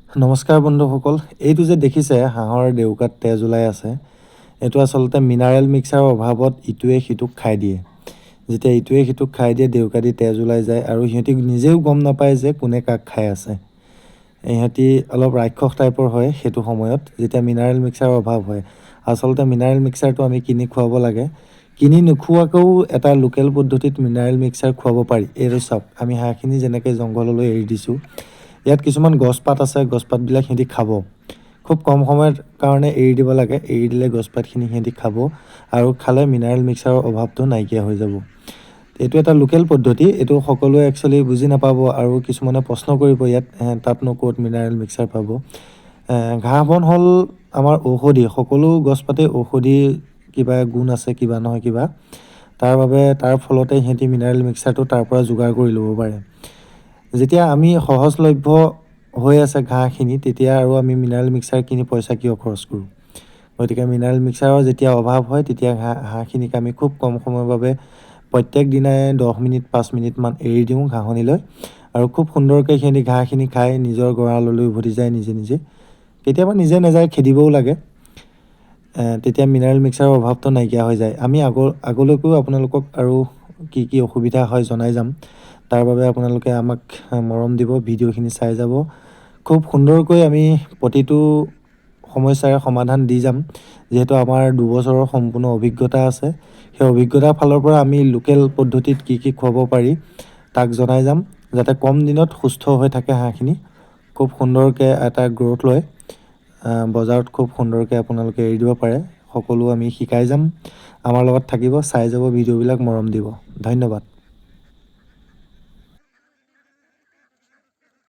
নমস্কাৰ বন্ধুসকল, এইটো যে দেখিছে হাঁহৰ ডেউকাত তেজ ওলাই আছে, এইটো আচলতে মিনাৰেল মিক্সাৰৰ অভাৱত ইটোৱে সিটোক খাই দিয়ে। যেতিয়া ইটোৱে সিটোক খাই দিয়ে ডেউকা দি তেজ ওলাই যায় আৰু সিহঁতি নিজেও গম নাপায় যে কোনে কাক খাই আছে। ইহঁতি অলপ ৰাক্ষস টাইপৰ হয় সেইটো সময়ত যেতিয়া মিনাৰেল মিক্সাৰৰ অভাৱ হয়। আচলতে মিনাৰেল মিক্সাৰটো আমি কিনি খুৱাব লাগে। কিনি নোখোৱাকৈও এটা লোকেল পদ্ধতিত মিনাৰেল মিক্সাৰ খুৱাব পাৰি। এইটো চাওক, আমি হাঁহখিনি যেনেকৈ জংঘললৈ এৰি দিছোঁ, ইয়াত কিছুমান গছপাত আছে, গছপাতবিলাক সিহঁতি খাব। খুব কম সময়ৰ কাৰণে এৰি দিব লাগে, এৰি দিলে গছপাতখিনি সিহঁতি খাব আৰু খালে মিনাৰেল মিক্সাৰৰ অভাৱটো নাইকিয়া হৈ যাব। এইটো এটা লোকেল পদ্ধতি, এইটো সকলোৱে একচুৱেলি বুজি নাপাব আৰু কিছুমানে প্ৰশ্ন কৰিব ইয়াত তাতনো ক'ত মিনাৰেল মিক্সাৰ পাব। ঘাঁহ বন হ'ল আমাৰ ঔষধি, সকলো গছপাতেই ঔষধি কিবা গুণ আছে, কিবা নহয় কিবা। তাৰ ফলতে সিহঁতি মিনাৰেল মিক্সাৰটো তাৰ পৰা যোগাৰ কৰি ল'ব পাৰে। যেতিয়া আমি সহজলভ্য হৈ আছে ঘাঁহখিনি, তেতিয়া আৰু আমি মিনাৰেল মিক্সাৰ কিনি পইচা কিয় খৰচ কৰোঁ। গতিকে মিনাৰেল মিক্সাৰৰ যেতিয়া অভাৱ হয় তেতিয়া হাঁহখিনিক আমি খুব কম সময়ৰ বাবে প্ৰত্যেক দিনাই 10 মিনিট 5 মিনিটমান এৰি দিওঁ ঘাঁহনিলৈ আৰু খুব সুন্দৰকৈ সিহঁতি ঘাঁহখিনি খাই নিজৰ গঁৰাললৈ উভতি যায় নিজে নিজে। কেতিয়াবা নিজে নাযায়, খেদিবও লাগে। তেতিয়া মিনাৰেল মিক্সাৰৰ অভাৱটো নাইকিয়া হৈ যায়। আমি আগলৈকো আপোনালোকক আৰু কি কি অসুবিধা হয় জনাই যাম। তাৰ বাবে আপোনালোকে আমাক মৰম দিব, ভিডিঅ'খিনি চাই যাব। খুব সুন্দৰকৈ আমি প্ৰতিটো সমস্যাৰে সমাধান দি যাম, যিহেতু আমাৰ 2 বছৰৰ সম্পূৰ্ণ অভিজ্ঞতা আছে। সেই অভিজ্ঞতাৰ ফালৰ পৰা আমি লোকেল পদ্ধতিত কি কি খুৱাব পাৰি তাক জনাই যাম, যাতে কম দিনত সুস্থ হৈ থাকে হাঁহখিনি। খুব সুন্দৰকৈ এটা গ্ৰ'থ লয়, বজাৰত খুব সুন্দৰকৈ আপোনালোকে এৰি দিব পাৰে। সকলো আমি শিকাই যাম। আমাৰ লগত থাকিব, চাই যাব ভিডিঅ'বিলাক, মৰম দিব। ধন্যবাদ।